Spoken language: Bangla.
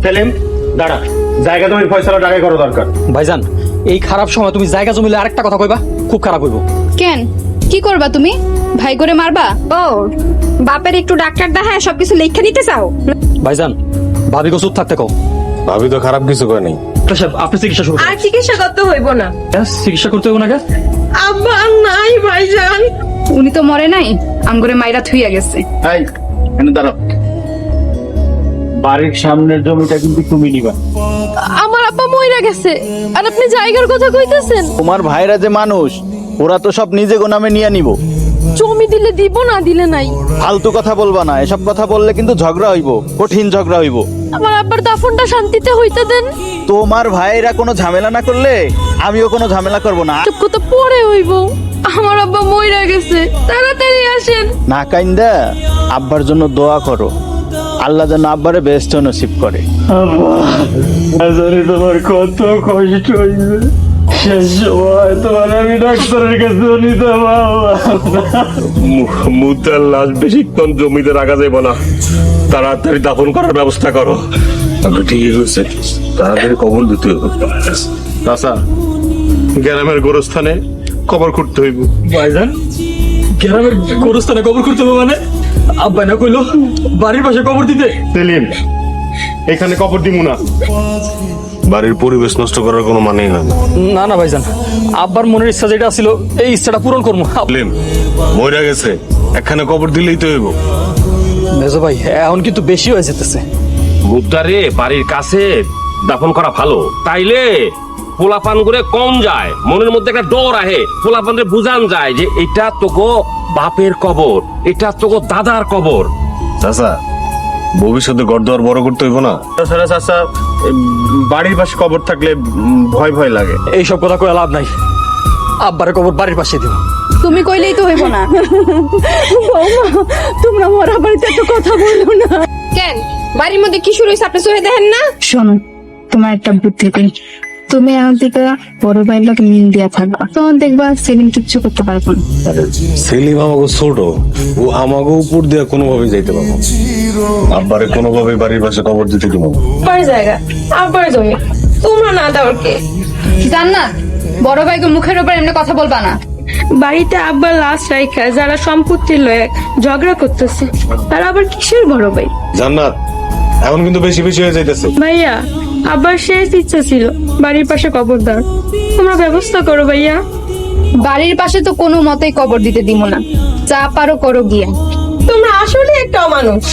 সেলিম দাঁড়া, জায়গা জমির ফয়সালা টাকায় করো দরকার। ভাইজান, এই খারাপ সময় তুমি জায়গা জমিলে আরেকটা কথা কইবা, খুব খারাপ হইব। কেন কি করবা তুমি? ভাই করে মারবা? ও বাপের একটু ডাক্তার দেখায় সবকিছু লেখা দিতে চাও? ভাইজান, ভাবি গো চুপ থাকতে কও। ভাবি তো খারাপ কিছু করে নাই। সাহেব, আপনি চিকিৎসা শুরু আর চিকিৎসা করতে হইব না। চিকিৎসা করতে হইব না কে? আব্বা নাই ভাইজান। উনি তো মরে নাই, আমগরে মাইরা থুইয়া গেছে। এই এনে দাঁড়াও, বাড়ির সামনের জমিটা কিন্তু তুমি নিবা। আমার আব্বা মইরা গেছে আর আপনি জায়গার কথা কইতেছেন? তোমার ভাইরা যে মানুষ, ওরা তো সব নিজে গোনামে নিয়ে নিব। জমি দিলে দিব, না দিলে নাই। ফালতু কথা বলবা না, এসব কথা বললে কিন্তু ঝগড়া হইব, কঠিন ঝগড়া হইব। আমার আব্বার দাফনটা শান্তিতে হইতে দেন। তোমার ভাইরা কোনো ঝামেলা না করলে আমিও কোনো ঝামেলা করব না। চুপ কথা পরে হইব। আমার আব্বা মইরা গেছে, তাড়াতাড়ি আসেন। না কাইন্দা আব্বার জন্য দোয়া করো, আল্লাহ যেন আব্বারে বেস্ট নসিব করে। তোমার কত কষ্ট হইবে, শেষ সময় তোমার আমি ডাক্তারের কাছে নিতে মুতার লাশ বেশিক্ষণ জমিতে রাখা যাইব না, তাড়াতাড়ি দাফন করার ব্যবস্থা করো। ঠিক হয়েছে, তাড়াতাড়ি কবর দিতে হইব। চাচা, গ্রামের গোরস্থানে কবর করতে হইব। ভাইজান, গ্রামের গোরস্থানে কবর করতে হবে মানে? আব্বা না কইলো বাড়ির পাশে কবর দিতে। সেলিম, এখানে কবর দিব না, বাড়ির পরিবেশ নষ্ট করার কোনো মানেই হয় না। না না ভাইজান, আব্বার মনের ইচ্ছা যেটা ছিল এই ইচ্ছাটা পূরণ করবো। সেলিম মইরা গেছে, এখানে কবর দিলেই তো হইব। মেজো ভাই, এখন কিন্তু বেশি হয়ে যেতেছে। মুদ্দারে বাড়ির কাছে দাফন করা ভালো, তাইলে পোলাপান করে কম যায়, মনের মধ্যে একটা ডর আহে, পোলাপানরে বুঝান যায় যে এটা তোগো বাপের কবর, এটা তোগো দাদার কবর। চাচা, ভবিষ্যতে ঘর দুয়ার বড় করতে হইব না। তাছাড়া চাচা, বাড়ির পাশে কবর থাকলে ভয় ভয় লাগে। এইসব কথা কয়ে লাভ নাই, আব্বারে কবর বাড়ির পাশে দিব। তুমি কইলেই তো হইব না। তোমরা মরা বাড়িতে এত কথা বলো না কেন? বাড়ির মধ্যে কি শুরু হয়েছে আপনি চোখে দেখেন না? শোনো, তোমার একটা বুদ্ধি দিই। তুমি এখন থেকে বড় ভাইয়ের লোক মিল দিয়া থাকবা, তখন দেখবা সেলিম কিচ্ছু করতে পারবো না। সেলিম আমাকে ছোট, ও আমাকে উপর দিয়ে কোনোভাবে যাইতে পারবো, আব্বারে কোনোভাবে বাড়ির পাশে কবর দিতে দিব। আব্বার জায়গা, আব্বার জমি, তোমরা না দেওয়ার কে? জান্নাত, বড় ভাইকে মুখের উপর এমনি কথা বলবা না। বাড়িতে আব্বার লাশ রাইখা যারা সম্পত্তি লয়ে ঝগড়া করতেছে, তারা আবার কিসের বড় ভাই? জান্নাত, এখন কিন্তু বেশি বেশি হয়ে যাইতেছে। ভাইয়া, আব্বার শেষ ইচ্ছা ছিল বাড়ির পাশে কবর দেওয়ার, তোমরা ব্যবস্থা করো ভাইয়া। বাড়ির পাশে তো কোনো মতেই কবর দিতে দিব না, যা পারো করো গিয়া। তোমরা আসলে একটা মানুষ।